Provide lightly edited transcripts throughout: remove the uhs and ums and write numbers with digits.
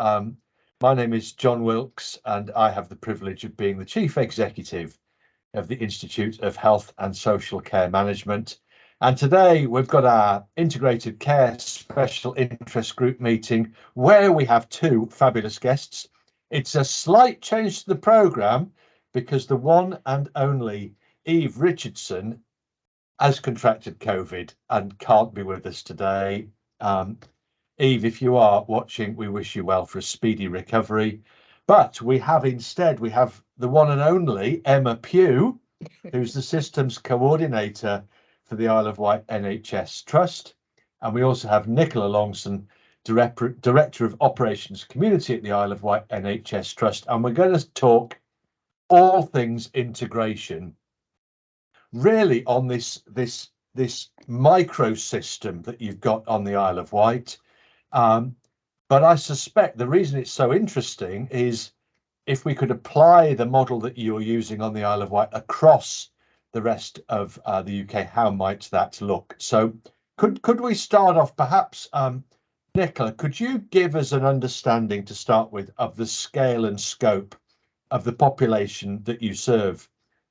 My name is John Wilkes, and I have the privilege of being the Chief Executive of the Institute of Health and Social Care Management. And today we've got our Integrated Care Special Interest Group meeting where we have two fabulous guests. It's a slight change to the programme because the one and only Eve Richardson has contracted COVID and can't be with us today. Eve, if you are watching, we wish you well for a speedy recovery. But we have the one and only Emma Pugh, who's the Systems Coordinator for the Isle of Wight NHS Trust. And we also have Nicola Longson, Director of Operations Community at the Isle of Wight NHS Trust. And we're going to talk all things integration, really on this microsystem that you've got on the Isle of Wight. But I suspect the reason it's so interesting is if we could apply the model that you're using on the Isle of Wight across the rest of the UK, how might that look? So could we start off perhaps, Nicola, could you give us an understanding to start with of the scale and scope of the population that you serve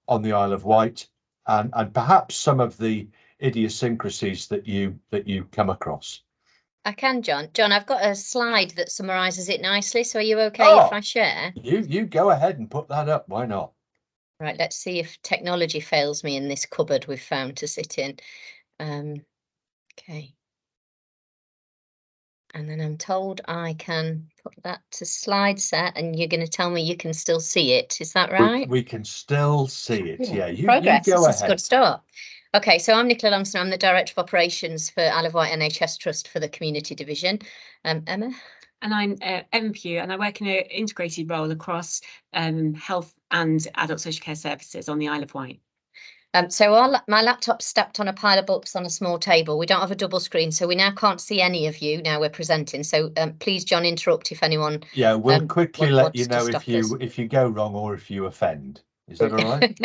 on the Isle of Wight, and perhaps some of the idiosyncrasies that you come across? I can, John. John, I've got a slide that summarises it nicely. So are you okay if I share? You go ahead and put that up. Why not? Right, let's see if technology fails me in this cupboard we've found to sit in. Okay. And then I'm told I can put that to slide set, and you're going to tell me you can still see it. Is that right? We can still see it. Yeah, you progress. You go this ahead. Is a good start. Okay, so I'm Nicola Longson. I'm the Director of Operations for Isle of Wight NHS Trust for the Community Division. Emma? And I'm Emma Pugh, and I work in an integrated role across health and adult social care services on the Isle of Wight. So my laptop's stacked on a pile of books on a small table. We don't have a double screen, so we now can't see any of you now we're presenting. So please, John, interrupt if anyone. Yeah, we'll quickly let you know if you go wrong or if you offend. Is that all right?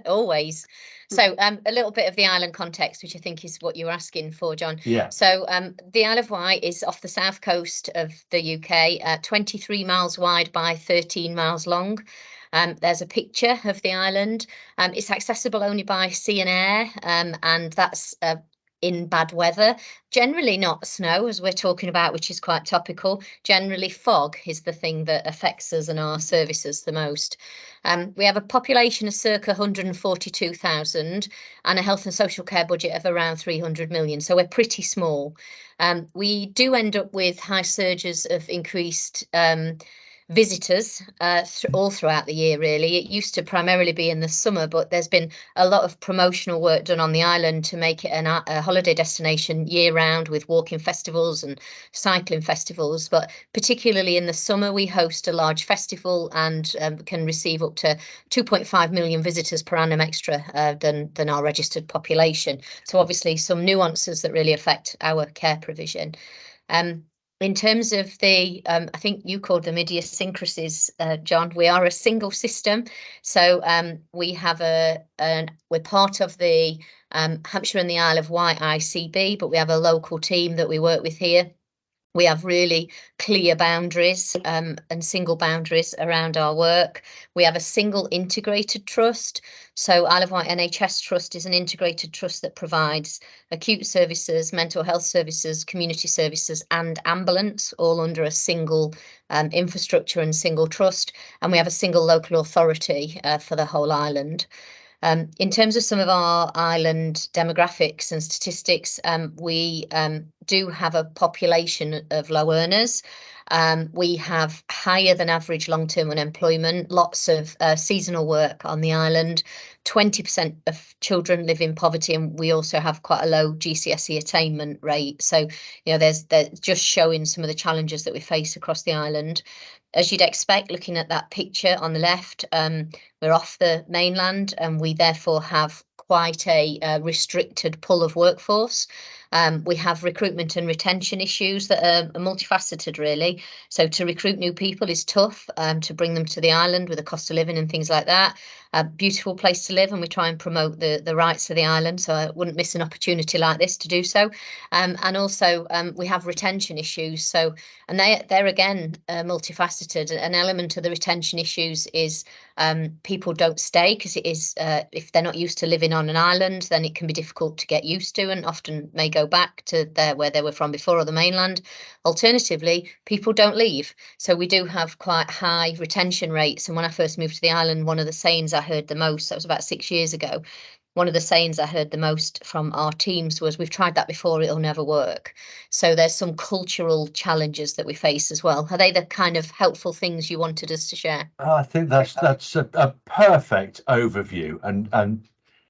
Always. So a little bit of the island context, which I think is what you were asking for, John. Yeah. So the Isle of Wight is off the south coast of the UK, 23 miles wide by 13 miles long. There's a picture of the island. It's accessible only by sea and air, and that's in bad weather. Generally not snow, as we're talking about, which is quite topical. Generally fog is the thing that affects us and our services the most. We have a population of circa 142,000 and a health and social care budget of around 300 million. So we're pretty small. We do end up with high surges of increased visitors all throughout the year, really. It used to primarily be in the summer, but there's been a lot of promotional work done on the island to make it a holiday destination year round, with walking festivals and cycling festivals. But particularly in the summer, we host a large festival and can receive up to 2.5 million visitors per annum extra than our registered population. So obviously some nuances that really affect our care provision. In terms of the, I think you called them idiosyncrasies, John, we are a single system. So we have we're part of the Hampshire and the Isle of Wight ICB, but we have a local team that we work with here. We have really clear boundaries and single boundaries around our work. We have a single integrated trust. So Isle of Wight NHS Trust is an integrated trust that provides acute services, mental health services, community services and ambulance, all under a single infrastructure and single trust. And we have a single local authority for the whole island. In terms of some of our island demographics and statistics, we do have a population of low earners. We have higher than average long-term unemployment, lots of seasonal work on the island. 20% of children live in poverty, and we also have quite a low GCSE attainment rate. So, you know, there's just showing some of the challenges that we face across the island. As you'd expect, looking at that picture on the left, we're off the mainland, and we therefore have quite a restricted pool of workforce. We have recruitment and retention issues that are multifaceted, really. So to recruit new people is tough, to bring them to the island with the cost of living and things like that. A beautiful place to live, and we try and promote the rights of the island, so I wouldn't miss an opportunity like this to do so. And also we have retention issues, so and they're again multifaceted. An element of the retention issues is people don't stay because it is if they're not used to living on an island, then it can be difficult to get used to, and often may go back to where they were from before, or the mainland. Alternatively, people don't leave, so we do have quite high retention rates. And when I first moved to the island, one of the sayings I heard the most, that was about 6 years ago, one of the sayings I heard the most from our teams was, "We've tried that before, it'll never work." So there's some cultural challenges that we face as well. Are they the kind of helpful things you wanted us to share? I think that's a perfect overview, and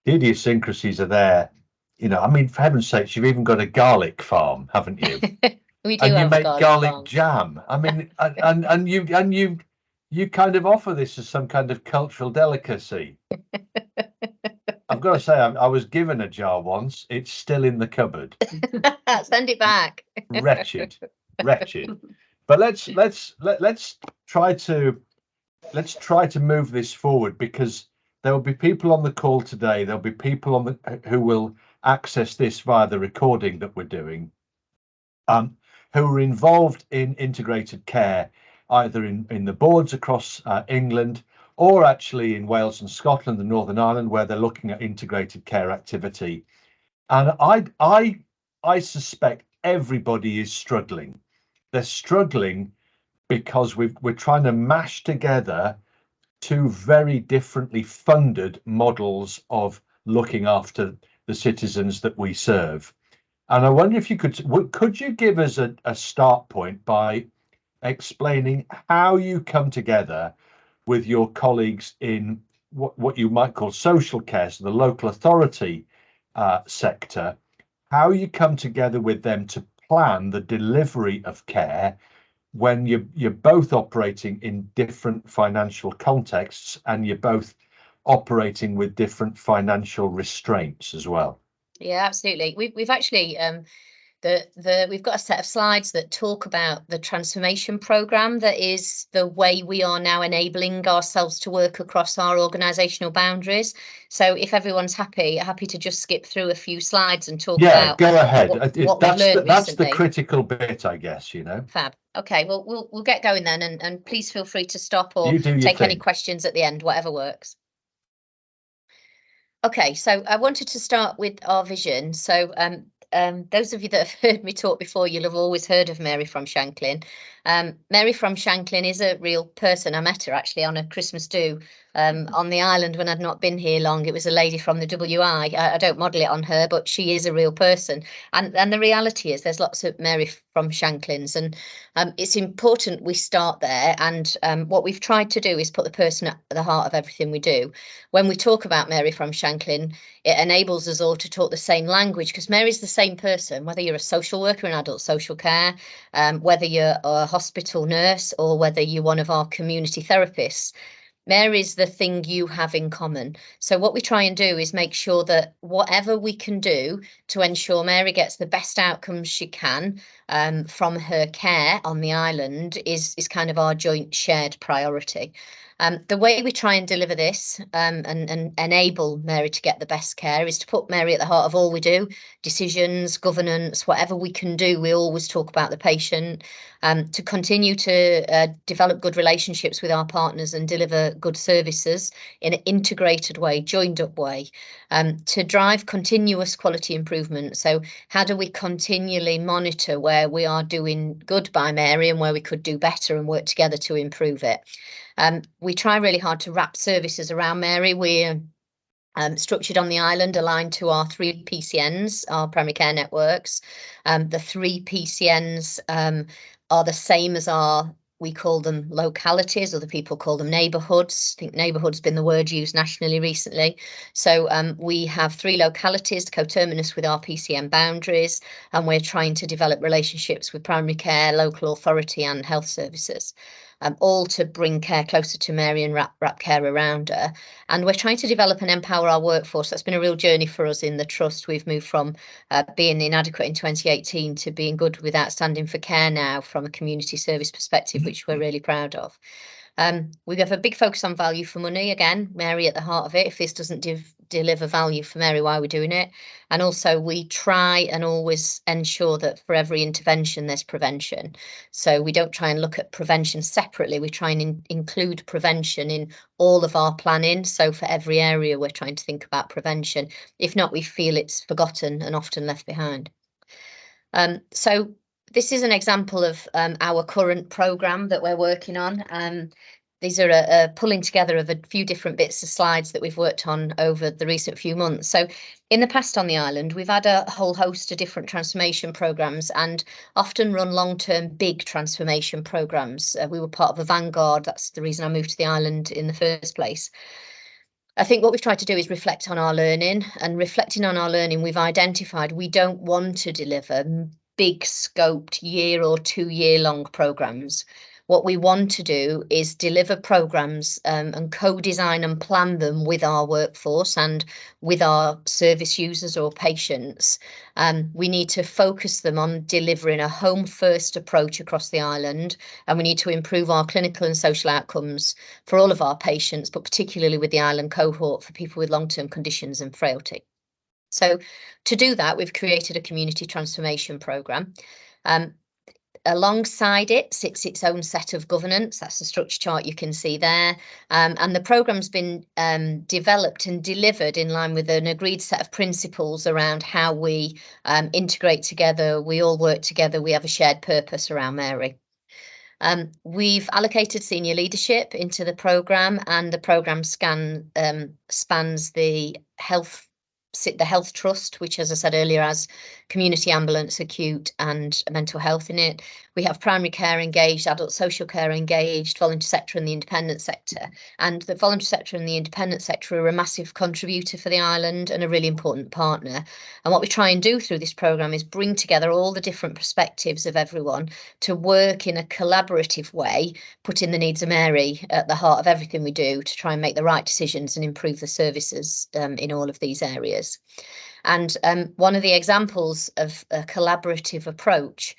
the idiosyncrasies are there. You know, I mean, for heaven's sakes, you've even got a garlic farm, haven't you? We do And you have a make garlic farm. jam. I mean, and you kind of offer this as some kind of cultural delicacy. I've got to say, I was given a jar once. It's still in the cupboard. Send it back. Wretched. But let's try to move this forward, because there will be people on the call today. There'll be people on who will access this via the recording that we're doing, who are involved in integrated care, either in the boards across England, or actually in Wales and Scotland and Northern Ireland, where they're looking at integrated care activity. And I suspect everybody is struggling. They're struggling because we're trying to mash together two very differently funded models of looking after the citizens that we serve. And I wonder if you could you give us a start point by explaining how you come together with your colleagues in what you might call social care, so the local authority sector, how you come together with them to plan the delivery of care when you're both operating in different financial contexts, and you're both operating with different financial restraints as well. Yeah, absolutely. We've actually we've got a set of slides that talk about the transformation program. That is the way we are now enabling ourselves to work across our organisational boundaries. So if everyone's happy to just skip through a few slides and talk about. Go ahead. What we've learned that's recently. The critical bit, I guess, you know. Fab. Okay, well, we'll get going then, and please feel free to stop or take any questions at the end, whatever works. Okay, so I wanted to start with our vision. So those of you that have heard me talk before, you'll have always heard of Mary from Shanklin. Mary from Shanklin is a real person. I met her actually on a Christmas do on the island when I'd not been here long. It was a lady from the WI. I don't model it on her, but she is a real person. And the reality is there's lots of Mary from Shanklins, and it's important we start there. And what we've tried to do is put the person at the heart of everything we do. When we talk about Mary from Shanklin, it enables us all to talk the same language, because Mary's the same person, whether you're a social worker in adult social care, whether you're a hospital nurse, or whether you're one of our community therapists. Mary's the thing you have in common. So what we try and do is make sure that whatever we can do to ensure Mary gets the best outcomes she can from her care on the island is kind of our joint shared priority. The way we try and deliver this and enable Mary to get the best care is to put Mary at the heart of all we do. Decisions, governance, whatever we can do, we always talk about the patient. To continue to develop good relationships with our partners and deliver good services in an integrated way, joined up way. To drive continuous quality improvement. So how do we continually monitor where we are doing good by Mary and where we could do better, and work together to improve it? We try really hard to wrap services around Mary. We're structured on the island, aligned to our 3 PCNs, our primary care networks. The 3 PCNs are the same as we call them localities, other people call them neighbourhoods. I think neighbourhood's been the word used nationally recently. So we have 3 localities coterminous with our PCN boundaries, and we're trying to develop relationships with primary care, local authority and health services. all to bring care closer to Mary and wrap care around her. And we're trying to develop and empower our workforce. That's been a real journey for us in the trust. We've moved from being inadequate in 2018 to being good with outstanding for care now from a community service perspective, which we're really proud of. We have a big focus on value for money. Again, Mary at the heart of it. If this doesn't deliver value for Mary, why are we doing it? And also we try and always ensure that for every intervention there's prevention. So we don't try and look at prevention separately. We try and include prevention in all of our planning. So for every area we're trying to think about prevention. If not, we feel it's forgotten and often left behind. So this is an example of our current programme that we're working on. These are a pulling together of a few different bits of slides that we've worked on over the recent few months. So in the past on the island, we've had a whole host of different transformation programmes and often run long-term big transformation programmes. We were part of a vanguard. That's the reason I moved to the island in the first place. I think what we've tried to do is reflect on our learning, and reflecting on our learning, we've identified we don't want to deliver big scoped year or 2 year long programmes. What we want to do is deliver programmes and co-design and plan them with our workforce and with our service users or patients. We need to focus them on delivering a home first approach across the island, and we need to improve our clinical and social outcomes for all of our patients, but particularly with the island cohort for people with long-term conditions and frailty. So to do that, we've created a community transformation programme. Alongside it sits its own set of governance. That's the structure chart you can see there. And the programme's been developed and delivered in line with an agreed set of principles around how we integrate together, we all work together, we have a shared purpose around Mary. We've allocated senior leadership into the programme, and the programme spans the health trust, which, as I said earlier, has community ambulance, acute and mental health in it. We have primary care engaged, adult social care engaged, voluntary sector and the independent sector. And the voluntary sector and the independent sector are a massive contributor for the island and a really important partner. And what we try and do through this programme is bring together all the different perspectives of everyone to work in a collaborative way, putting the needs of Mary at the heart of everything we do to try and make the right decisions and improve the services in all of these areas. And one of the examples of a collaborative approach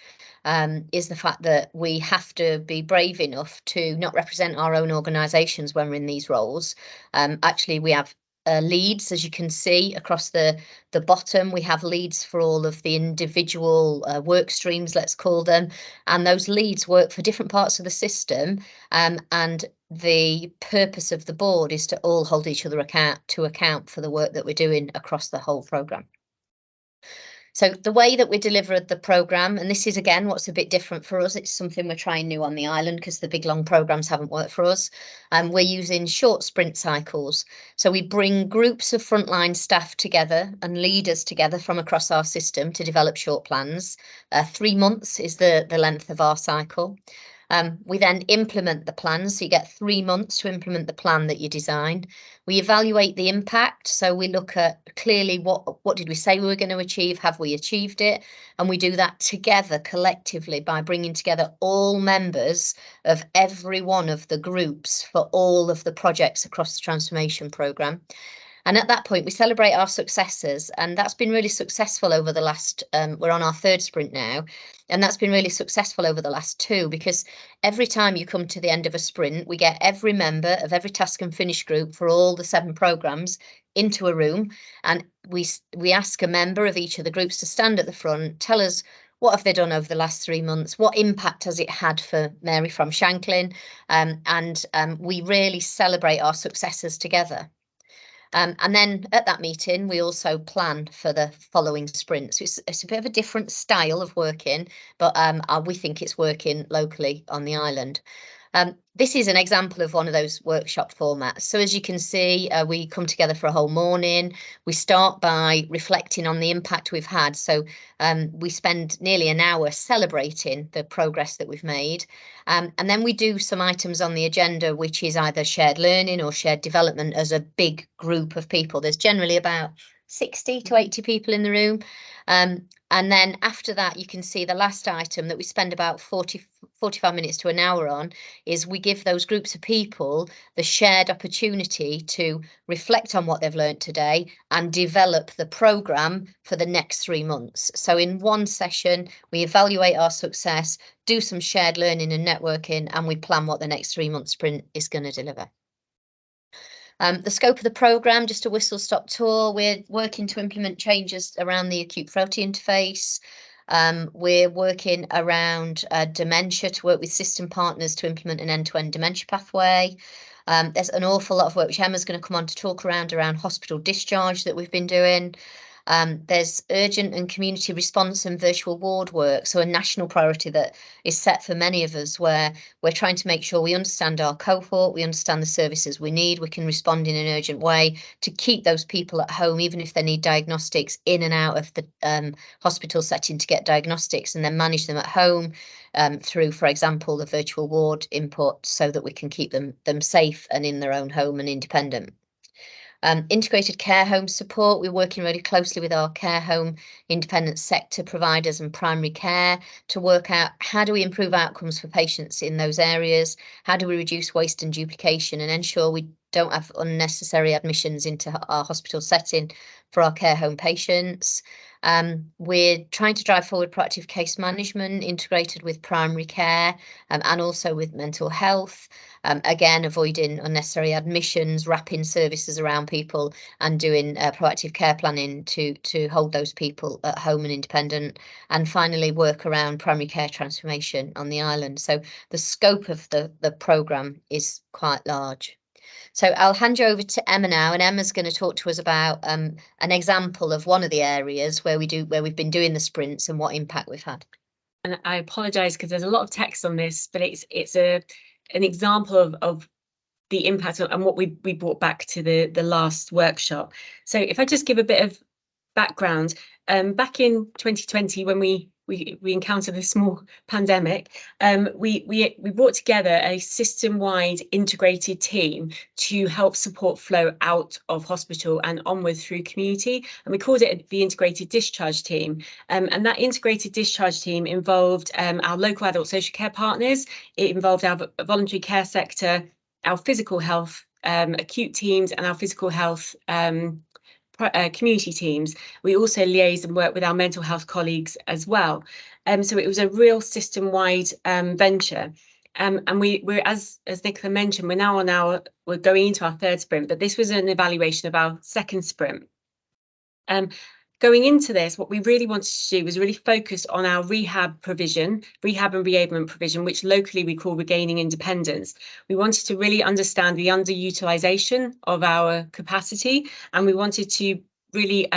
is the fact that we have to be brave enough to not represent our own organisations when we're in these roles. Actually, we have leads, as you can see across the bottom. We have leads for all of the individual work streams, let's call them, and those leads work for different parts of the system, and the purpose of the board is to all hold each other to account for the work that we're doing across the whole programme. So the way that we delivered the programme, and this is again what's a bit different for us, it's something we're trying new on the island because the big long programmes haven't worked for us. We're using short sprint cycles. So we bring groups of frontline staff together and leaders together from across our system to develop short plans. 3 months is the length of our cycle. We then implement the plans, so you get 3 months to implement the plan that you design. We evaluate the impact, so we look at clearly what did we say we were going to achieve, have we achieved it? And we do that together collectively by bringing together all members of every one of the groups for all of the projects across the transformation programme. And at that point, we celebrate our successes, and that's been really successful over the last, we're on our 3rd sprint now, and that's been really successful over the last 2, because every time you come to the end of a sprint, we get every member of every task and finish group for all the 7 programmes into a room, and we ask a member of each of the groups to stand at the front, tell us what have they done over the last 3 months, what impact has it had for Mary from Shanklin, and we really celebrate our successes together. And then at that meeting, we also plan for the following sprint. So it's a bit of a different style of working, but we think it's working locally on the island. This is an example of one of those workshop formats. So as you can see, we come together for a whole morning. We start by reflecting on the impact we've had. So we spend nearly an hour celebrating the progress that we've made. And then we do some items on the agenda, which is either shared learning or shared development as a big group of people. There's generally about 60 to 80 people in the room. And then after that, you can see the last item that we spend about 45 minutes to an hour on is we give those groups of people the shared opportunity to reflect on what they've learned today and develop the programme for the next 3 months. So in one session, we evaluate our success, do some shared learning and networking, and we plan what the next 3-month sprint is going to deliver. The scope of the programme, just a whistle-stop tour. We're working to implement changes around the acute frailty interface. We're working around dementia, to work with system partners to implement an end-to-end dementia pathway. There's an awful lot of work which Emma's going to come on to talk around hospital discharge that we've been doing. There's urgent and community response and virtual ward work, so a national priority that is set for many of us, where we're trying to make sure we understand our cohort, we understand the services we need, we can respond in an urgent way to keep those people at home, even if they need diagnostics, in and out of the hospital setting to get diagnostics, and then manage them at home through, for example, the virtual ward input, so that we can keep them safe and in their own home and independent. Integrated care home support. We're working really closely with our care home independent sector providers and primary care to work out how do we improve outcomes for patients in those areas, how do we reduce waste and duplication and ensure we don't have unnecessary admissions into our hospital setting for our care home patients. We're trying to drive forward proactive case management integrated with primary care and also with mental health. Again, avoiding unnecessary admissions, wrapping services around people and doing proactive care planning to hold those people at home and independent. And finally, work around primary care transformation on the island. So the scope of the programme is quite large. So I'll hand you over to Emma now, and Emma's going to talk to us about an example of one of the areas where we've been doing the sprints and what impact we've had. And I apologise because there's a lot of text on this, but it's an example of the impact and what we brought back to the last workshop. So if I just give a bit of background, back in 2020 when we encountered a small pandemic, we brought together a system-wide integrated team to help support flow out of hospital and onward through community, and we called it the integrated discharge team. And that integrated discharge team involved our local adult social care partners, it involved our voluntary care sector, our physical health acute teams, and our physical health community teams. We also liaise and work with our mental health colleagues as well. So it was a real system-wide venture. And we're as Nicola mentioned, we're going into our third sprint, but this was an evaluation of our second sprint. Going into this, what we really wanted to do was really focus on our rehab and reablement provision, which locally we call regaining independence. We wanted to really understand the underutilisation of our capacity, and we wanted to really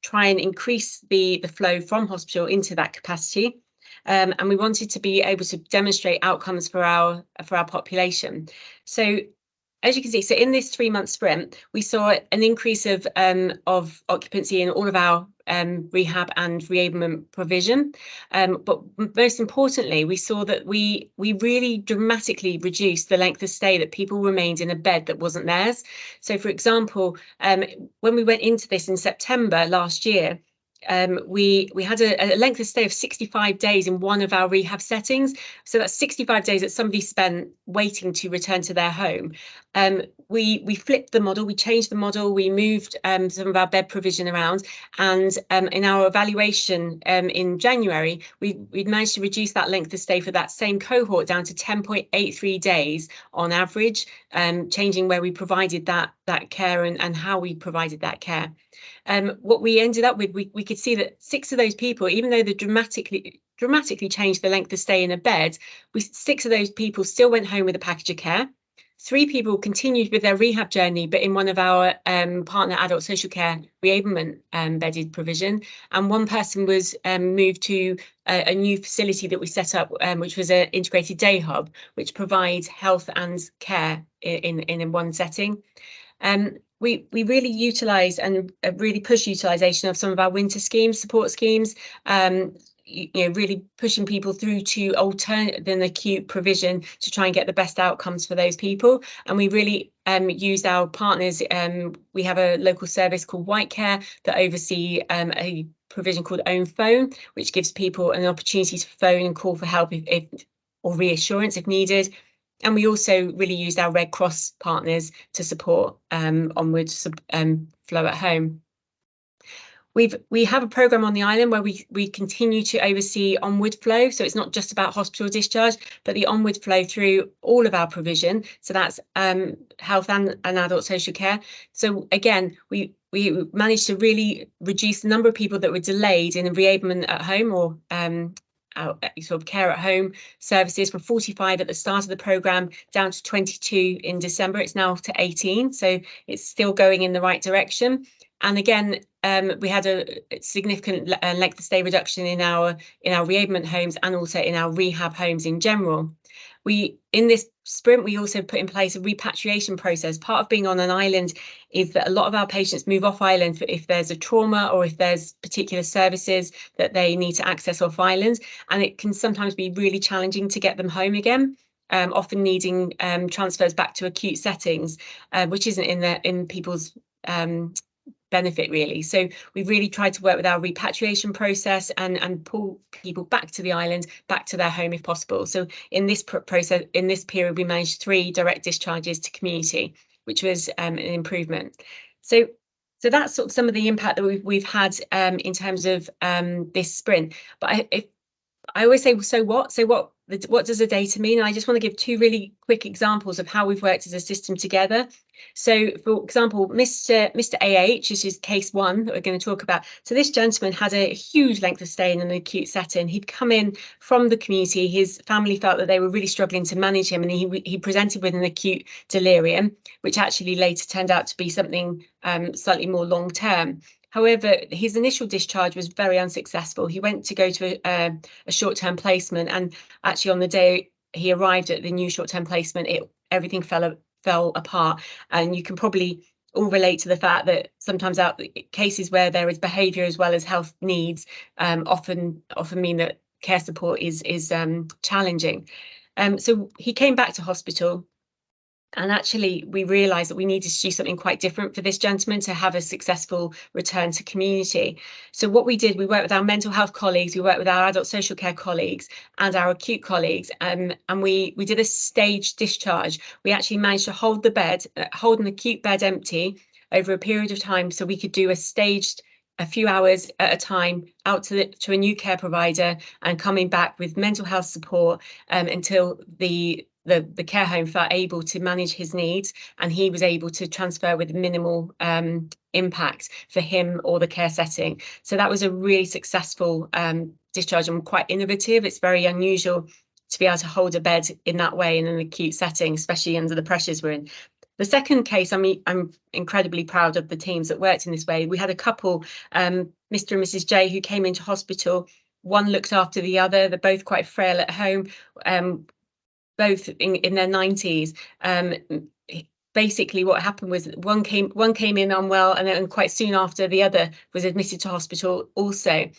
try and increase the flow from hospital into that capacity. And we wanted to be able to demonstrate outcomes for our population. So as you can see, so in this 3-month sprint, we saw an increase of occupancy in all of our rehab and reablement provision. But most importantly, we saw that we really dramatically reduced the length of stay that people remained in a bed that wasn't theirs. So, for example, when we went into this in September last year, we had a length of stay of 65 days in one of our rehab settings. So that's 65 days that somebody spent waiting to return to their home. We flipped the model, we changed the model, we moved some of our bed provision around, and in our evaluation in January, we'd managed to reduce that length of stay for that same cohort down to 10.83 days on average, changing where we provided that care and how we provided that care. What we ended up with, we could see that 6 of those people, even though they dramatically changed the length of stay in a bed, 6 of those people still went home with a package of care. 3 people continued with their rehab journey, but in one of our partner adult social care reablement bedded provision, and 1 person was moved to a new facility that we set up, which was an integrated day hub, which provides health and care in one setting. We really utilise and really push utilisation of some of our winter schemes, support schemes, really pushing people through to alternate than acute provision to try and get the best outcomes for those people. And we really used our partners. We have a local service called Wight Care that oversee a provision called Own Phone, which gives people an opportunity to phone and call for help if or reassurance if needed. And we also really used our Red Cross partners to support onward flow at home. We have a programme on the island where we continue to oversee onward flow. So it's not just about hospital discharge, but the onward flow through all of our provision. So that's health and adult social care. So again, we managed to really reduce the number of people that were delayed in reablement at home or sort of care at home services from 45 at the start of the programme down to 22 in December. It's now to 18, so it's still going in the right direction. And again, we had a significant length of stay reduction in our reablement homes and also in our rehab homes in general. In this sprint, we also put in place a repatriation process. Part of being on an island is that a lot of our patients move off island if there's a trauma or if there's particular services that they need to access off island, and it can sometimes be really challenging to get them home again. Often needing transfers back to acute settings, which isn't in people's benefit really. So we've really tried to work with our repatriation process and pull people back to the island, back to their home if possible. So in this process, in this period, we managed 3 direct discharges to community, which was an improvement. So that's sort of some of the impact that we've had in terms of this sprint. But I always say, so what? So what does the data mean? And I just want to give 2 really quick examples of how we've worked as a system together. So, for example, Mr. AH, this is case 1 that we're going to talk about. So this gentleman had a huge length of stay in an acute setting. He'd come in from the community. His family felt that they were really struggling to manage him, and he presented with an acute delirium, which actually later turned out to be something slightly more long-term. However, his initial discharge was very unsuccessful. He went to go to a short-term placement, and actually on the day he arrived at the new short-term placement, everything fell apart. And you can probably all relate to the fact that sometimes cases where there is behaviour as well as health needs often mean that care support is challenging. So he came back to hospital. And actually, we realised that we needed to do something quite different for this gentleman to have a successful return to community. So what we did, we worked with our mental health colleagues, we worked with our adult social care colleagues and our acute colleagues, and we did a staged discharge. We actually managed to hold an acute bed empty over a period of time, so we could do a staged a few hours at a time out to a new care provider and coming back with mental health support until the care home felt able to manage his needs, and he was able to transfer with minimal impact for him or the care setting. So that was a really successful discharge and quite innovative. It's very unusual to be able to hold a bed in that way in an acute setting, especially under the pressures we're in. The second case, I'm incredibly proud of the teams that worked in this way. We had a couple, Mr. and Mrs. J, who came into hospital. One looked after the other. They're both quite frail at home. Both in their 90s. Basically, what happened was one came in unwell, and then quite soon after, the other was admitted to hospital also.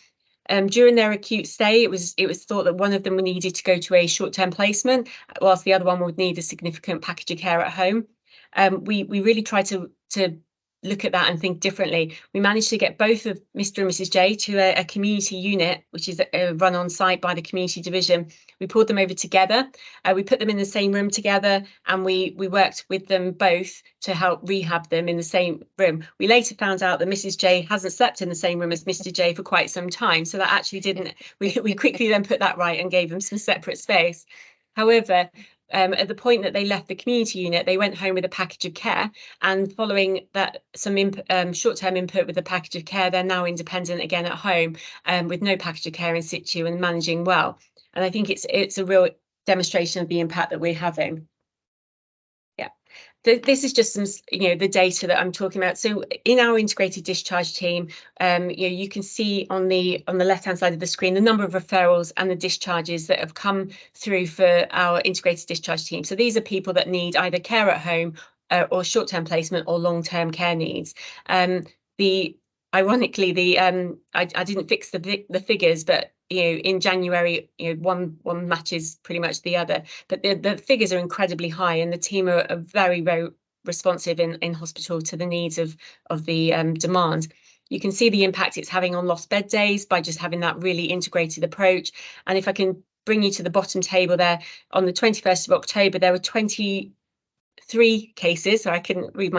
During their acute stay, it was thought that one of them needed to go to a short-term placement, whilst the other one would need a significant package of care at home. We really tried to look at that and think differently. We managed to get both of Mr. and Mrs. J to a community unit, which is run on site by the community division. We pulled them over together. We put them in the same room together, and we worked with them both to help rehab them in the same room. We later found out that Mrs. J hasn't slept in the same room as Mr. J for quite some time, so that actually didn't. We quickly then put that right and gave them some separate space. However, at the point that they left the community unit, they went home with a package of care, and following that some short-term input with the package of care, they're now independent again at home with no package of care in situ and managing well. And I think it's a real demonstration of the impact that we're having. Yeah, this is just some, the data that I'm talking about. So in our integrated discharge team, you can see on the left-hand side of the screen the number of referrals and the discharges that have come through for our integrated discharge team. So these are people that need either care at home or short-term placement or long-term care needs. Ironically, I didn't fix the figures, but in January, one matches pretty much the other, but the figures are incredibly high, and the team are very, very responsive in hospital to the needs of the demand. You can see the impact it's having on lost bed days by just having that really integrated approach. And if I can bring you to the bottom table there. On the 21st of October, there were 23 cases, so I couldn't read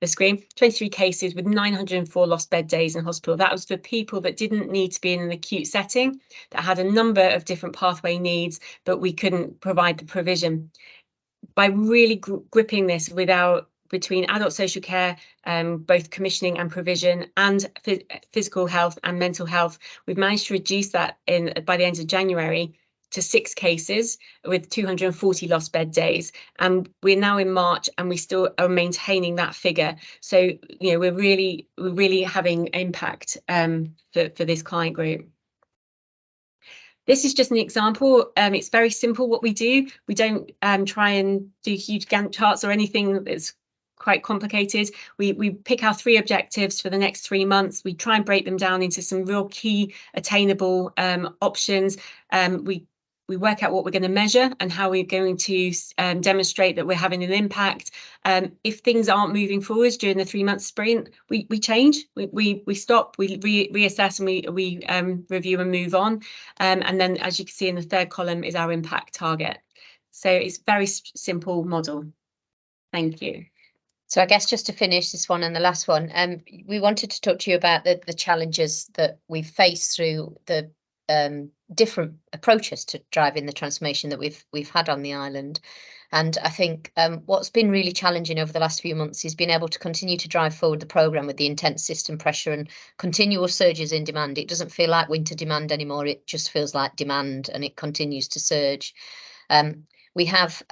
the screen, 23 cases with 904 lost bed days in hospital. That was for people that didn't need to be in an acute setting, that had a number of different pathway needs, but we couldn't provide the provision. By really gripping this between adult social care, both commissioning and provision, and physical health and mental health, we've managed to reduce that by the end of January to 6 cases with 240 lost bed days, and we're now in March and we still are maintaining that figure. So we're really having impact for this client group. This is just an example. It's very simple what we do. We don't try and do huge Gantt charts or anything that's quite complicated. We pick our 3 objectives for the next 3 months. We try and break them down into some real key attainable options. We work out what we're going to measure and how we're going to demonstrate that we're having an impact. If things aren't moving forward during the 3-month sprint, we change, we stop, we reassess, and we review and move on. And then, as you can see in the 3rd column, is our impact target. So it's a very simple model. Thank you. So I guess just to finish this one and the last one, we wanted to talk to you about the challenges that we've faced through the different approaches to driving the transformation that we've had on the island. And I think what's been really challenging over the last few months is being able to continue to drive forward the programme with the intense system pressure and continual surges in demand. It doesn't feel like winter demand anymore, it just feels like demand, and it continues to surge. We have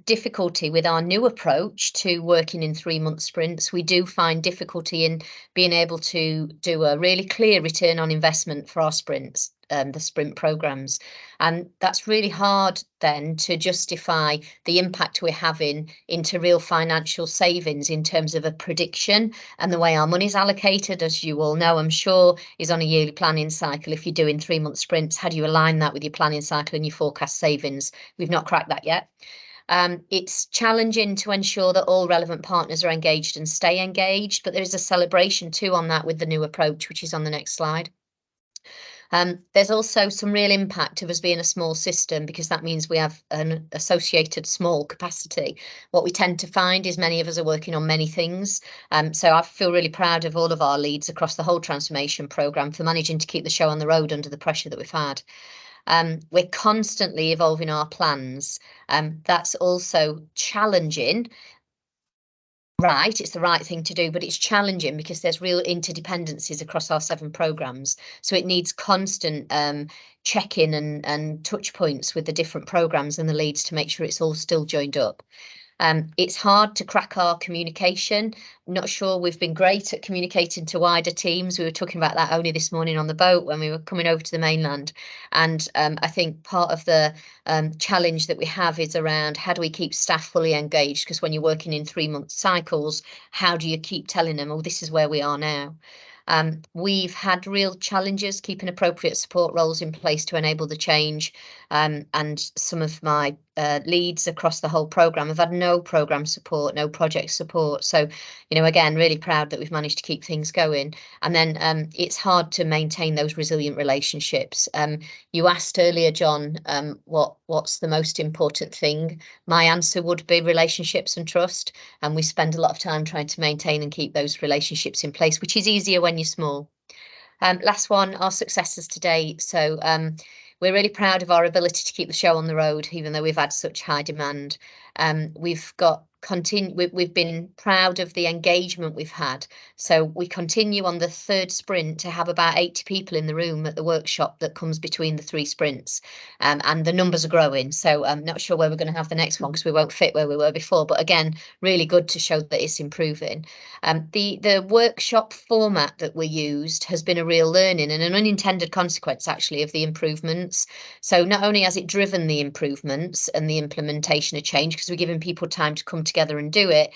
difficulty with our new approach to working in 3-month sprints. We do find difficulty in being able to do a really clear return on investment for our sprints, the sprint programmes. And that's really hard then to justify the impact we're having into real financial savings in terms of a prediction. And the way our money's allocated, as you all know, I'm sure, is on a yearly planning cycle. If you're doing 3-month sprints, how do you align that with your planning cycle and your forecast savings? We've not cracked that yet. It's challenging to ensure that all relevant partners are engaged and stay engaged, but there is a celebration too on that with the new approach, which is on the next slide. There's also some real impact of us being a small system, because that means we have an associated small capacity. What we tend to find is many of us are working on many things. So I feel really proud of all of our leads across the whole transformation programme for managing to keep the show on the road under the pressure that we've had. We're constantly evolving our plans. That's also challenging. Right, it's the right thing to do, but it's challenging because there's real interdependencies across our 7 programmes. So it needs constant check-in and touch points with the different programmes and the leads to make sure it's all still joined up. It's hard to crack our communication. I'm not sure we've been great at communicating to wider teams. We were talking about that only this morning on the boat when we were coming over to the mainland. And I think part of the challenge that we have is around how do we keep staff fully engaged? Because when you're working in 3-month cycles, how do you keep telling them, oh, this is where we are now? We've had real challenges keeping appropriate support roles in place to enable the change, and some of my leads across the whole programme have had no programme support, no project support. So, again, really proud that we've managed to keep things going. And then it's hard to maintain those resilient relationships. You asked earlier, John, what's the most important thing? My answer would be relationships and trust. And we spend a lot of time trying to maintain and keep those relationships in place, which is easier when you're small. Last one, our successes today. So we're really proud of our ability to keep the show on the road, even though we've had such high demand. We've been proud of the engagement we've had. So we continue on the 3rd sprint to have about 80 people in the room at the workshop that comes between the 3 sprints, and the numbers are growing. So I'm not sure where we're going to have the next one because we won't fit where we were before, but again, really good to show that it's improving. The workshop format that we used has been a real learning and an unintended consequence actually of the improvements. So not only has it driven the improvements and the implementation of change, because we're giving people time to come together and do it,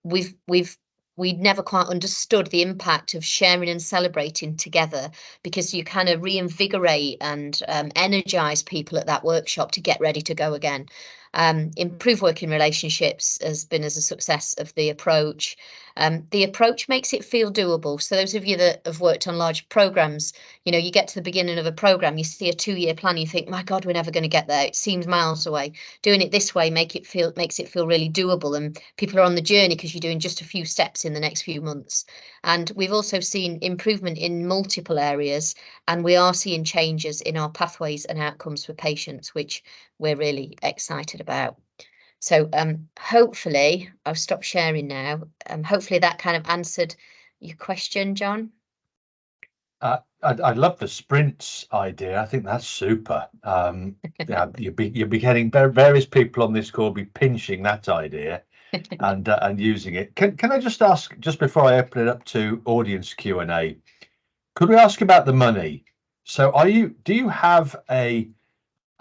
we'd never quite understood the impact of sharing and celebrating together, because you kind of reinvigorate and energize people at that workshop to get ready to go again. Improved working relationships has been as a success of the approach. The approach makes it feel doable. So those of you that have worked on large programs, you know, you get to the beginning of a program, you see a 2-year plan, you think, my God, we're never going to get there. It seems miles away. Doing it this way makes it feel really doable, and people are on the journey because you're doing just a few steps in the next few months. And we've also seen improvement in multiple areas, and we are seeing changes in our pathways and outcomes for patients, which we're really excited about. So hopefully, I'll stop sharing now. Hopefully that kind of answered your question, John. I love the sprints idea. I think that's super. Yeah, you'll be getting various people on this call be pinching that idea and using it. Can I just ask, just before I open it up to audience Q&A, could we ask about the money? So do you have a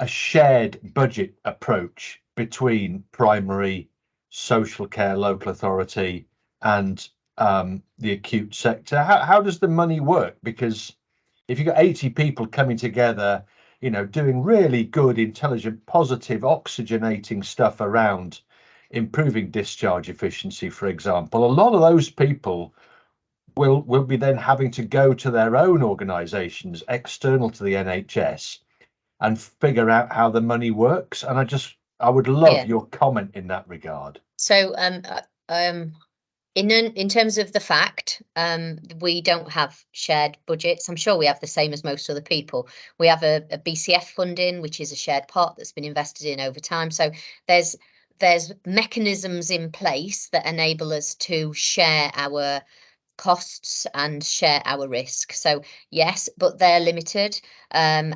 shared budget approach between primary, social care, local authority, and the acute sector? How does the money work? Because if you've got 80 people coming together, you know, doing really good, intelligent, positive, oxygenating stuff around improving discharge efficiency, for example, a lot of those people will be then having to go to their own organisations external to the NHS and figure out how the money works. And I would love your comment in that regard. So in terms of the fact, we don't have shared budgets. I'm sure we have the same as most other people. We have a BCF funding, which is a shared pot that's been invested in over time. So there's mechanisms in place that enable us to share our costs and share our risk. So yes, but they're limited, and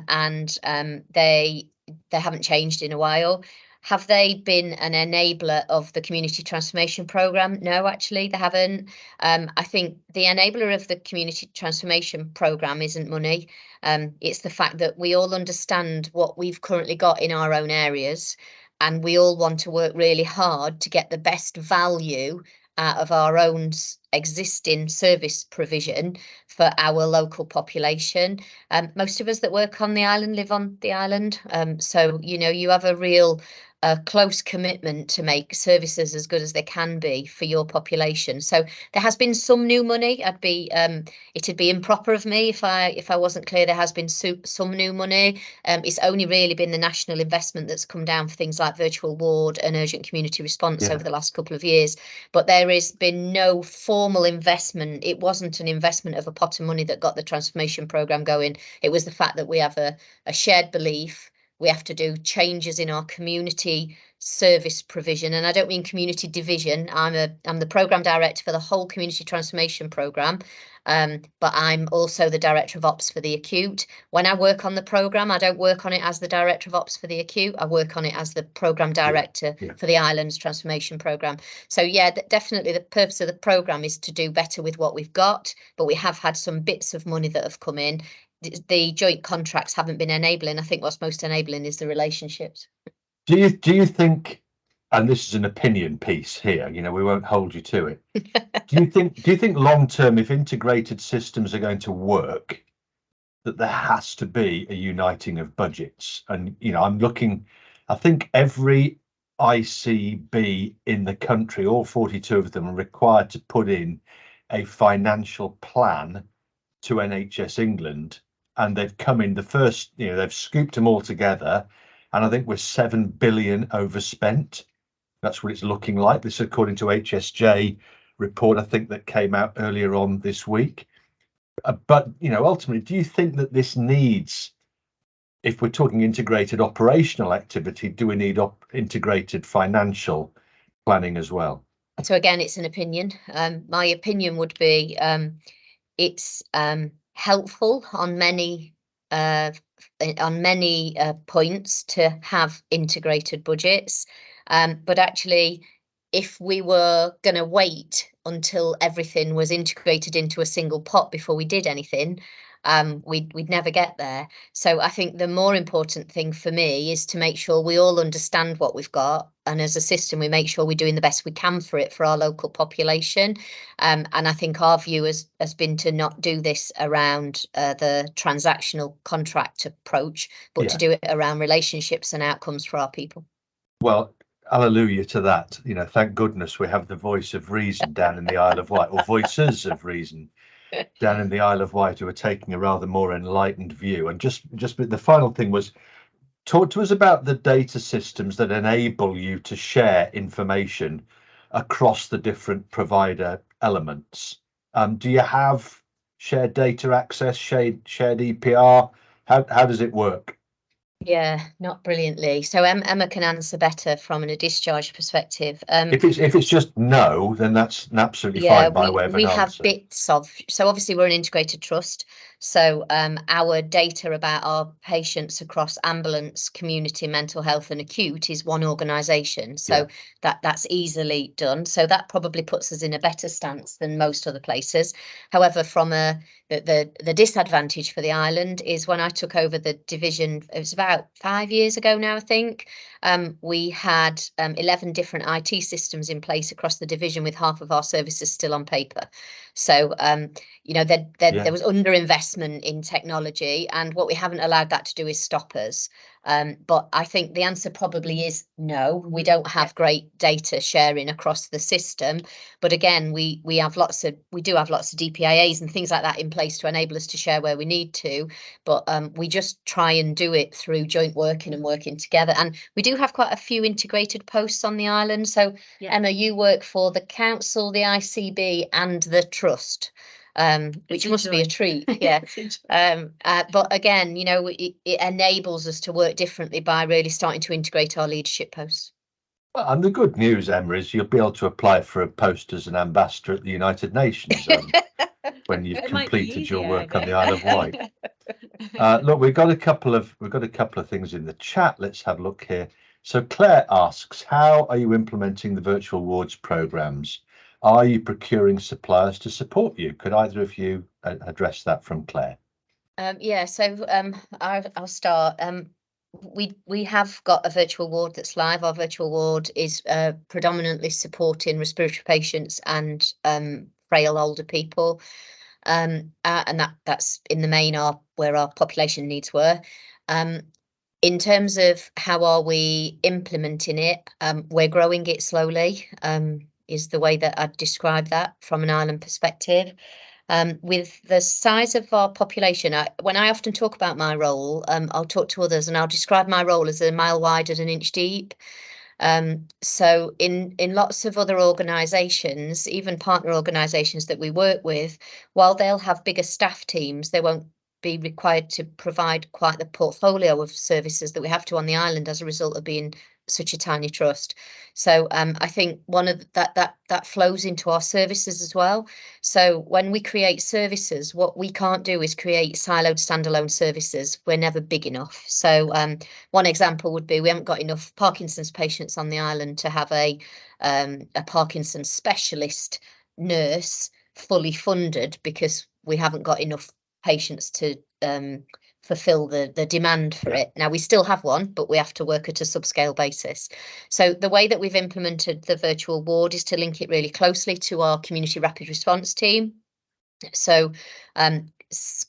they haven't changed in a while. Have they been an enabler of the community transformation programme? No, actually, they haven't. I think the enabler of the community transformation programme isn't money. It's the fact that we all understand what we've currently got in our own areas, and we all want to work really hard to get the best value out of our own existing service provision for our local population. Most of us that work on the island live on the island. So, you know, you have a real close commitment to make services as good as they can be for your population. So there has been some new money. It'd be improper of me if I wasn't clear. There has been some new money. It's only really been the national investment that's come down for things like virtual ward and urgent community response over the last couple of years. But there has been no formal investment. It wasn't an investment of a pot of money that got the transformation programme going. It was the fact that we have a shared belief. We have to do changes in our community service provision, and I don't mean community division. I'm the programme director for the whole community transformation programme, but I'm also the director of ops for the acute. When I work on the programme, I don't work on it as the director of ops for the acute. I work on it as the programme director for the island's transformation programme. So yeah, definitely the purpose of the programme is to do better with what we've got, but we have had some bits of money that have come in. The joint contracts haven't been enabling. I think what's most enabling is the relationships. Do you think, and this is an opinion piece here, you know, we won't hold you to it. do you think long term, if integrated systems are going to work, that there has to be a uniting of budgets? And, you know, I think every ICB in the country, all 42 of them, are required to put in a financial plan to NHS England. And they've come in the first, you know, they've scooped them all together. And I think we're 7 billion overspent. That's what it's looking like. This, according to HSJ report, I think that came out earlier on this week. But, you know, ultimately, do you think that this needs, if we're talking integrated operational activity, do we need integrated financial planning as well? So again, it's an opinion. My opinion would be it's helpful on many points to have integrated budgets, but actually, if we were going to wait until everything was integrated into a single pot before we did anything, we'd never get there. So I think the more important thing for me is to make sure we all understand what we've got, and as a system we make sure we're doing the best we can for it for our local population. And I think our view has been to not do this around the transactional contract approach, but to do it around relationships and outcomes for our people. Well, hallelujah to that. You know, thank goodness we have the voice of reason down in the Isle of Wight, or voices of reason down in the Isle of Wight, who are taking a rather more enlightened view. And just the final thing was, talk to us about the data systems that enable you to share information across the different provider elements. Do you have shared data access, shared EPR? How does it work? Yeah, not brilliantly. So Emma can answer better from a discharge perspective. If it's just no, then that's absolutely Yeah, fine by way of an we have answer. bits of, so obviously we're an integrated trust. So our data about our patients across ambulance, community, mental health and acute is one organisation. So that's easily done. So that probably puts us in a better stance than most other places. However, from the disadvantage for the island is when I took over the division, it was about 5 years ago now, I think. We had 11 different IT systems in place across the division, with half of our services still on paper. So, you know, there was underinvestment in technology, and what we haven't allowed that to do is stop us. But I think the answer probably is no. We don't have great data sharing across the system. But again, we do have lots of DPIAs and things like that in place to enable us to share where we need to. But we just try and do it through joint working and working together. And we do have quite a few integrated posts on the island. So Emma, you work for the council, the ICB and the trust, which must be a treat. Yeah. But again, you know, it enables us to work differently by really starting to integrate our leadership posts. And the good news, Emma, is you'll be able to apply for a post as an ambassador at the United Nations when you've completed your work on the Isle of Wight. Look, we've got a couple of things in the chat. Let's have a look here. So Claire asks, how are you implementing the virtual wards programs? Are you procuring suppliers to support you? Could either of you address that from Claire? Yeah, so I'll start. We have got a virtual ward that's live. Our virtual ward is predominantly supporting respiratory patients and frail older people, and that's in the main where our population needs were. In terms of how are we implementing it, we're growing it slowly, is the way that I'd describe that from an island perspective. With the size of our population, when I often talk about my role, I'll talk to others and I'll describe my role as a mile wide and an inch deep. So in lots of other organisations, even partner organisations that we work with, while they'll have bigger staff teams, they won't be required to provide quite the portfolio of services that we have to on the island as a result of being such a tiny trust. So I think one of that flows into our services as well. So when we create services, what we can't do is create siloed standalone services. We're never big enough. So one example would be we haven't got enough Parkinson's patients on the island to have a Parkinson's specialist nurse fully funded, because we haven't got enough patients to fulfill the demand for it. Now we still have one, but we have to work at a subscale basis. So the way that we've implemented the virtual ward is to link it really closely to our community rapid response team. So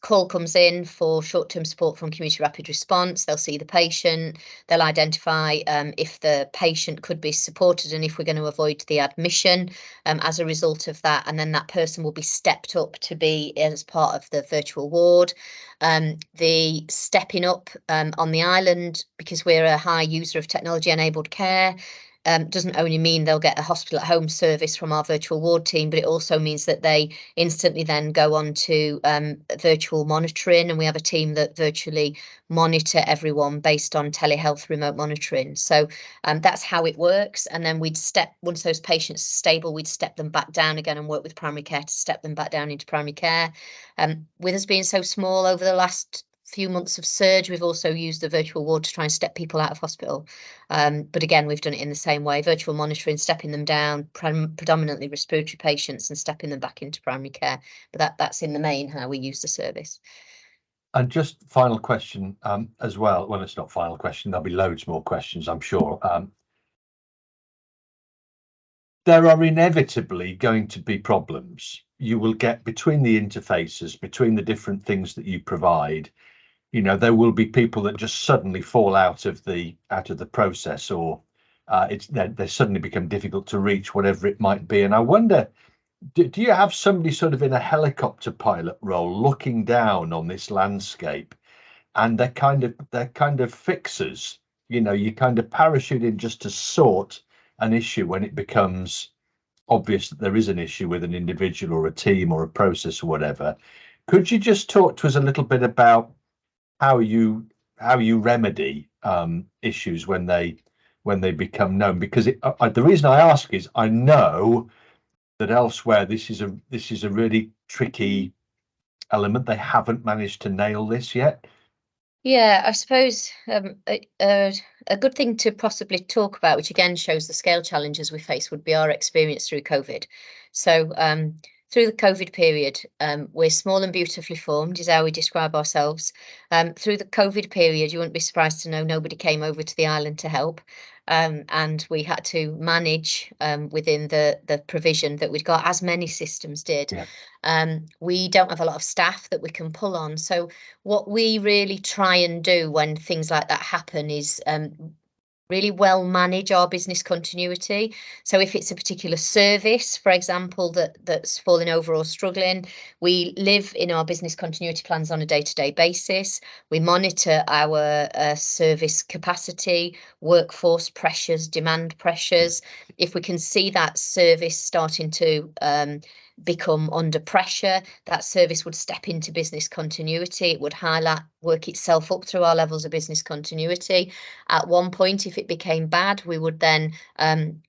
call comes in for short-term support from community rapid response. They'll see the patient, they'll identify if the patient could be supported and if we're going to avoid the admission as a result of that, and then that person will be stepped up to be as part of the virtual ward. The stepping up on the island, because we're a high user of technology enabled care, doesn't only mean they'll get a hospital at home service from our virtual ward team, but it also means that they instantly then go on to virtual monitoring, and we have a team that virtually monitor everyone based on telehealth remote monitoring. So that's how it works. And then once those patients are stable, we'd step them back down again and work with primary care to step them back down into primary care. With us being so small, over the last few months of surge, we've also used the virtual ward to try and step people out of hospital. But again, we've done it in the same way, virtual monitoring, stepping them down, predominantly respiratory patients, and stepping them back into primary care. But that's in the main how we use the service. And just final question as well. Well, it's not final question. There'll be loads more questions, I'm sure. There are inevitably going to be problems you will get between the interfaces, between the different things that you provide. You know, there will be people that just suddenly fall out of the process, or they suddenly become difficult to reach, whatever it might be. And I wonder, do you have somebody sort of in a helicopter pilot role looking down on this landscape, and they're kind of fixers? You kind of parachute in just to sort an issue when it becomes obvious that there is an issue with an individual or a team or a process or whatever. Could you just talk to us a little bit about how you remedy issues when they become known? Because the reason I ask is I know that elsewhere this is a really tricky element. They haven't managed to nail this yet. Yeah, I suppose a good thing to possibly talk about, which again shows the scale challenges we face, would be our experience through COVID. So through the COVID period, we're small and beautifully formed, is how we describe ourselves. Through the COVID period, you wouldn't be surprised to know nobody came over to the island to help. And we had to manage within the provision that we'd got, as many systems did. Yeah. We don't have a lot of staff that we can pull on. So what we really try and do when things like that happen is really well manage our business continuity. So if it's a particular service, for example, that's falling over or struggling, we live in our business continuity plans on a day-to-day basis. We monitor our service capacity, workforce pressures, demand pressures. If we can see that service starting to become under pressure, that service would step into business continuity. It would work itself up through our levels of business continuity. At one point, if it became bad, we would then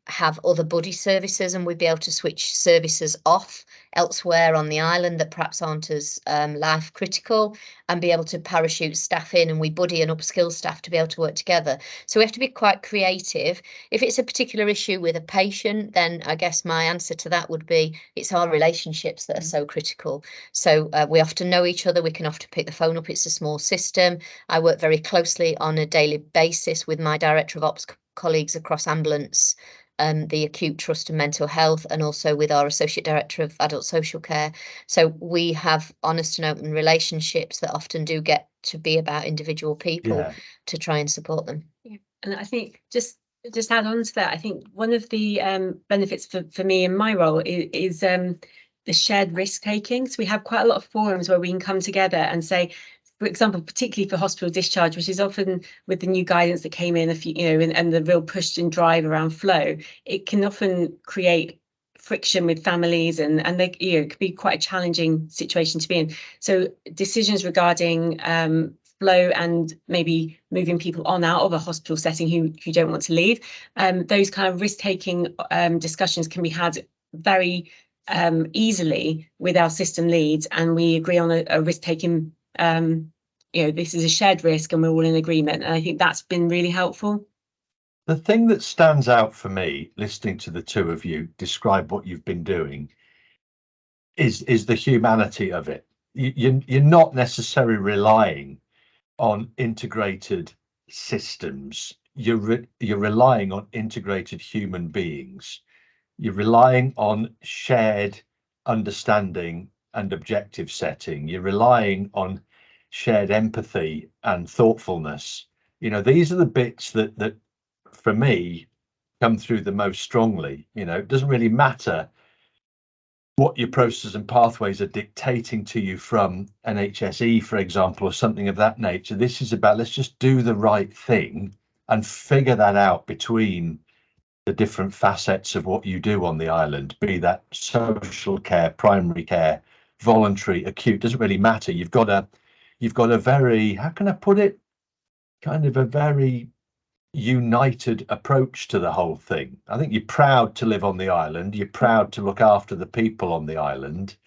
have other buddy services, and we'd be able to switch services off elsewhere on the island that perhaps aren't as life critical, and be able to parachute staff in, and we buddy and upskill staff to be able to work together. So we have to be quite creative. If it's a particular issue with a patient, then I guess my answer to that would be it's our relationships that are so critical. So we often know each other. We can often pick the phone up. It's a small system. I work very closely on a daily basis with my director of ops colleagues across ambulance, the acute trust and mental health, and also with our associate director of adult social care. So we have honest and open relationships that often do get to be about individual people to try and support them. Yeah. And I think just add on to that, I think one of the benefits for me in my role is the shared risk taking. So we have quite a lot of forums where we can come together and say, for example, particularly for hospital discharge, which is often with the new guidance that came in and the real push and drive around flow, it can often create friction with families, and they it could be quite a challenging situation to be in. So decisions regarding flow and maybe moving people on out of a hospital setting who don't want to leave, those kind of risk-taking discussions can be had very easily with our system leads, and we agree on a risk-taking. This is a shared risk and we're all in agreement, and I think that's been really helpful. The thing that stands out for me, listening to the two of you describe what you've been doing, is the humanity of it. You're not necessarily relying on integrated systems. You're relying on integrated human beings. You're relying on shared understanding and objective setting. You're relying on shared empathy and thoughtfulness. These are the bits that for me come through the most strongly. It doesn't really matter what your processes and pathways are dictating to you from NHSE, for example, or something of that nature. This is about, let's just do the right thing and figure that out between the different facets of what you do on the island, be that social care, primary care, voluntary, acute, doesn't really matter. You've got a very, how can I put it, kind of a very united approach to the whole thing. I think you're proud to live on the island. You're proud to look after the people on the island,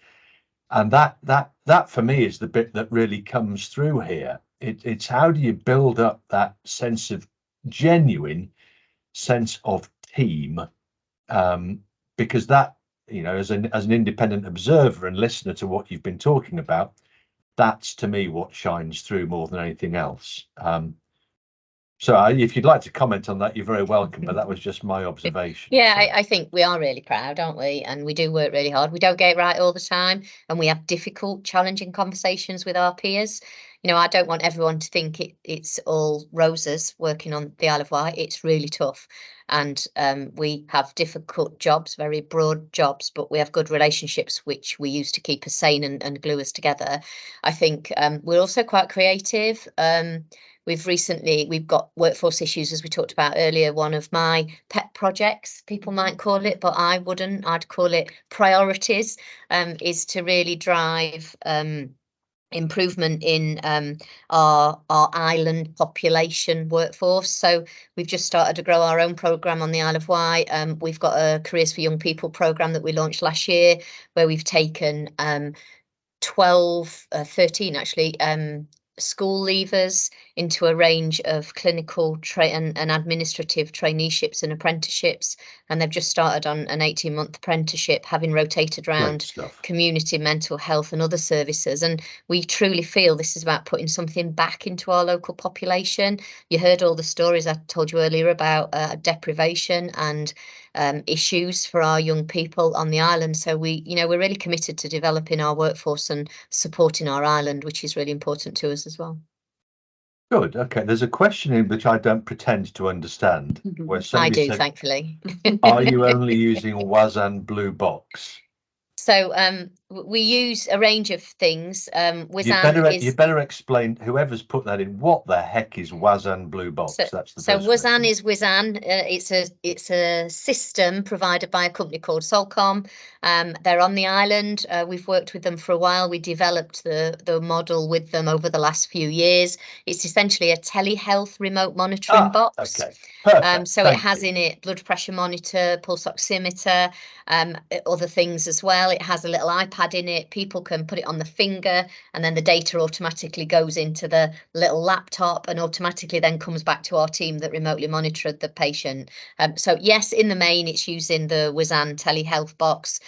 and that for me is the bit that really comes through here. It's how do you build up that sense of genuine sense of team, because that, as an independent observer and listener to what you've been talking about, that's to me what shines through more than anything else. So if you'd like to comment on that, you're very welcome, but that was just my observation. Yeah, so. I think we are really proud, aren't we? And we do work really hard. We don't get it right all the time, and we have difficult, challenging conversations with our peers. you know, I don't want everyone to think it's all roses working on the Isle of Wight. It's really tough. And we have difficult jobs, very broad jobs, but we have good relationships, which we use to keep us sane and glue us together. I think we're also quite creative. We've got workforce issues, as we talked about earlier. One of my pet projects, people might call it, but I wouldn't. I'd call it priorities, is to really drive improvement in our island population workforce. So we've just started to grow our own programme on the Isle of Wight. We've got a Careers for Young People programme that we launched last year, where we've taken 13 actually school leavers into a range of clinical and administrative traineeships and apprenticeships, and they've just started on an 18-month apprenticeship, having rotated around community mental health and other services. And we truly feel this is about putting something back into our local population. You heard all the stories I told you earlier about deprivation and issues for our young people on the island. So we're really committed to developing our workforce and supporting our island, which is really important to us as well. Good. Okay. There's a question in which I don't pretend to understand. Where I do, said, thankfully. Are you only using Wazan Blue Box? So we use a range of things. You better explain, whoever's put that in, what the heck is Wazan Blue Box? That's the so first Wazan question. is Wazan. It's a system provided by a company called Solcom. They're on the island. We've worked with them for a while. We developed the model with them over the last few years. It's essentially a telehealth remote monitoring box. Okay. Perfect. So it has in it blood pressure monitor, pulse oximeter, other things as well. It has a little iPad in it. People can put it on the finger, and then the data automatically goes into the little laptop and automatically then comes back to our team that remotely monitored the patient. So yes, in the main, it's using the Wazan telehealth box.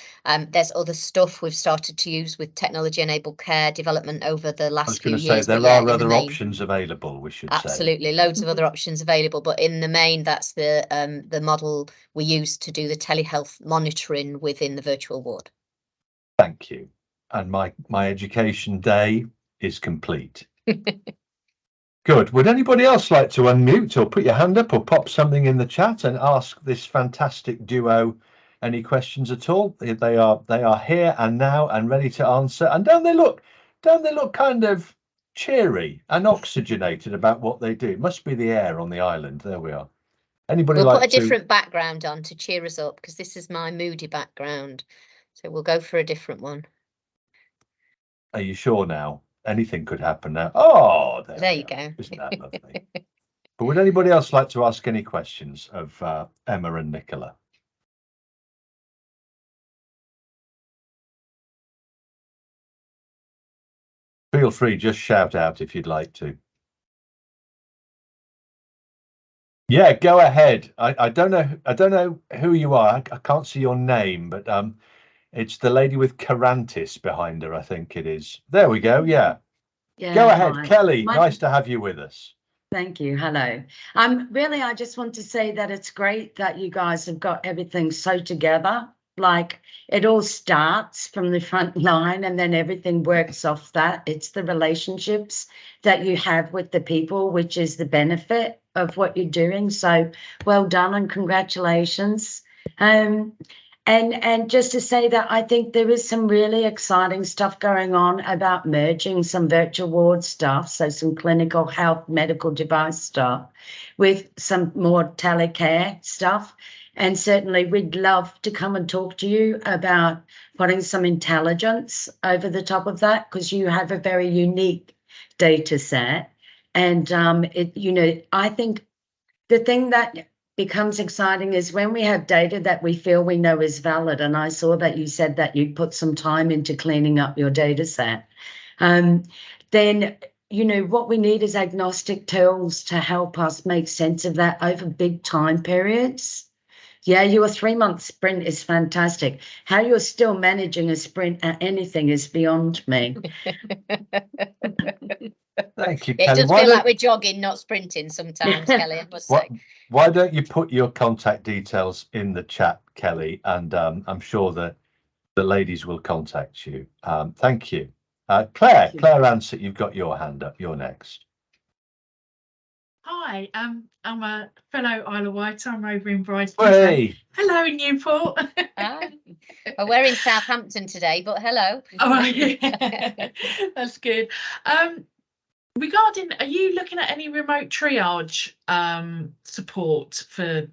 There's other stuff we've started to use with technology-enabled care development over the last few years. I was going to say, there are other options available, we should say. Absolutely, loads of other options available, but in the main, that's the model we use to do the telehealth monitoring within the virtual ward. Thank you. And my education day is complete. Good. Would anybody else like to unmute or put your hand up or pop something in the chat and ask this fantastic duo any questions at all? They are here and now and ready to answer. And don't they look kind of cheery and oxygenated about what they do? It must be the air on the island. There we are. Anybody We'll like put a different background on to cheer us up, because this is my moody background. So we'll go for a different one. Are you sure now? Anything could happen now. Oh, there you go. Isn't that lovely? But would anybody else like to ask any questions of Emma and Nicola? Feel free, just shout out if you'd like to. Yeah, go ahead. I don't know who you are. I can't see your name, but it's the lady with Carantis behind her, I think it is. There we go. Yeah. Go ahead, hi. Kelly. Nice to have you with us. Thank you. Hello. Really, I just want to say that it's great that you guys have got everything so together. Like, it all starts from the front line and then everything works off that. It's the relationships that you have with the people, which is the benefit of what you're doing. So well done and congratulations. And just to say that I think there is some really exciting stuff going on about merging some virtual ward stuff, so some clinical health medical device stuff with some more telecare stuff. And certainly we'd love to come and talk to you about putting some intelligence over the top of that, because you have a very unique data set. And, I think the thing that becomes exciting is when we have data that we feel we know is valid. And I saw that you said that you'd put some time into cleaning up your data set. Then, what we need is agnostic tools to help us make sense of that over big time periods. Yeah, your 3-month sprint is fantastic. How you're still managing a sprint at anything is beyond me. Thank you, Kelly. It does feel like we're jogging, not sprinting sometimes, Kelly, I must say. Why don't you put your contact details in the chat, Kelly, and I'm sure that the ladies will contact you. Thank you. Claire Ansett, you've got your hand up. You're next. Hi, I'm a fellow Isle of Wight. I'm over in Brighton. Hey. Hello in Newport. Well, we're in Southampton today, but hello. Oh, yeah. That's good. Regarding, are you looking at any remote triage support for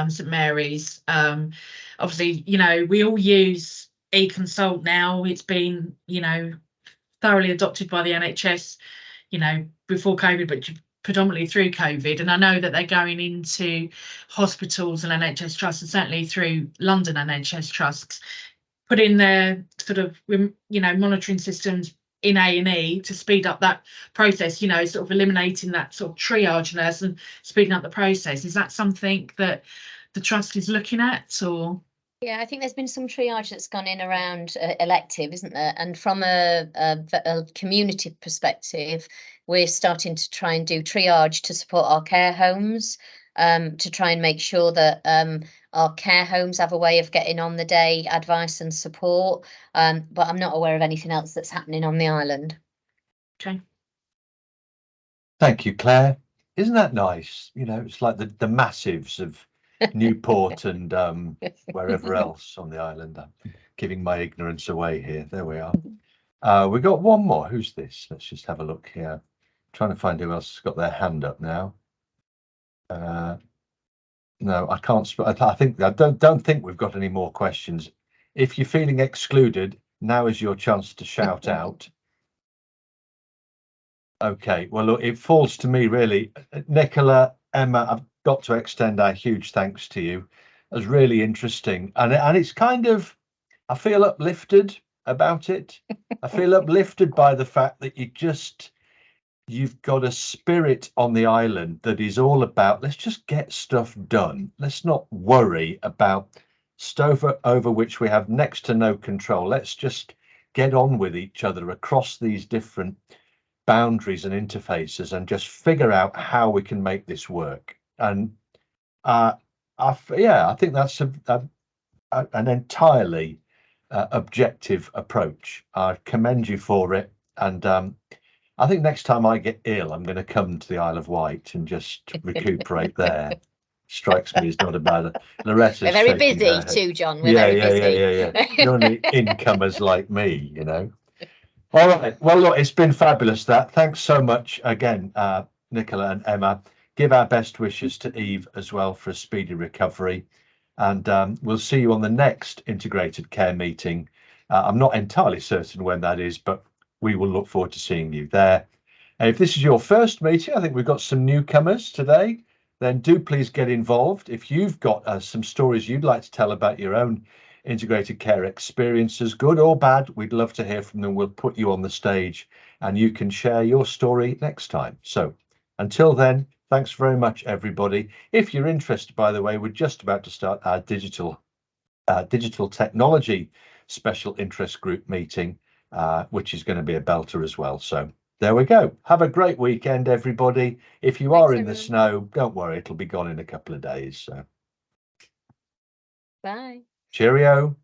St Mary's? Obviously, you know, we all use eConsult now. It's been, you know, thoroughly adopted by the NHS, you know, before COVID, but predominantly through COVID. And I know that they're going into hospitals and NHS trusts, and certainly through London NHS trusts, put in their sort of, you know, monitoring systems in A&E to speed up that process, you know, sort of eliminating that sort of triage nurse and speeding up the process. Is that something that the trust is looking at, or? Yeah, I think there's been some triage that's gone in around elective, isn't there? And from a community perspective, we're starting to try and do triage to support our care homes, to try and make sure that our care homes have a way of getting on the day advice and support. But I'm not aware of anything else that's happening on the island. Okay. Thank you, Claire. Isn't that nice? You know, it's like the massives of Newport and wherever else on the island. I'm giving my ignorance away here. There we are. We got one more. Who's this? Let's just have a look here. Trying to find who else has got their hand up now. No, I can't. I don't think we've got any more questions. If you're feeling excluded, now is your chance to shout out. Okay, well, look, it falls to me really. Nicola, Emma, I've got to extend our huge thanks to you. It was really interesting, and it's kind of, I feel uplifted about it. I feel uplifted by the fact that you've got a spirit on the island that is all about, let's just get stuff done. Let's not worry about stuff over which we have next to no control. Let's just get on with each other across these different boundaries and interfaces and just figure out how we can make this work. And I think that's an entirely objective approach. I commend you for it. And I think next time I get ill, I'm going to come to the Isle of Wight and just recuperate there. Strikes me as not a bad. Loretta's We're very busy too, John. We're very busy. Yeah. You're only incomers like me, you know. All right. Well, look, it's been fabulous. Thanks so much again, Nicola and Emma. Give our best wishes to Eve as well for a speedy recovery. And we'll see you on the next integrated care meeting. I'm not entirely certain when that is, but we will look forward to seeing you there. And if this is your first meeting, I think we've got some newcomers today, then do please get involved. If you've got some stories you'd like to tell about your own integrated care experiences, good or bad, we'd love to hear from them. We'll put you on the stage and you can share your story next time. So until then, thanks very much, everybody. If you're interested, by the way, we're just about to start our digital technology special interest group meeting, which is going to be a belter as well. So there we go. Have a great weekend, everybody. If you are in the snow, don't worry, it'll be gone in a couple of days. So bye. Cheerio.